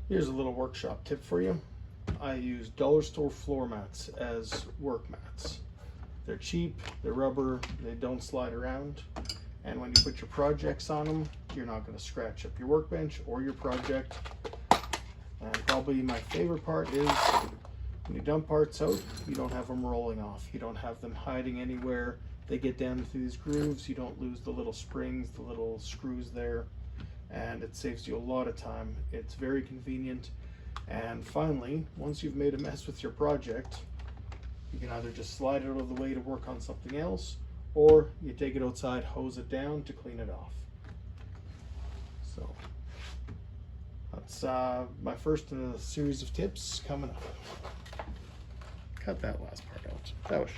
Here's a little workshop tip for you. I use dollar store floor mats as work mats. They're cheap, they're rubber, they don't slide around, and when you put your projects on them, you're not going to scratch up your workbench or your project. And probably my favorite part is when you dump parts out, you don't have them rolling off. You don't have them hiding anywhere. They get down through these grooves. You don't lose the little springs, the little screws there, and it saves you a lot of time. It's very convenient. And finally, once you've made a mess with your project, you can either just slide it out of the way to work on something else, or you take it outside, hose it down to clean it off. So that's my first in a series of tips coming up. Cut that last part out. That was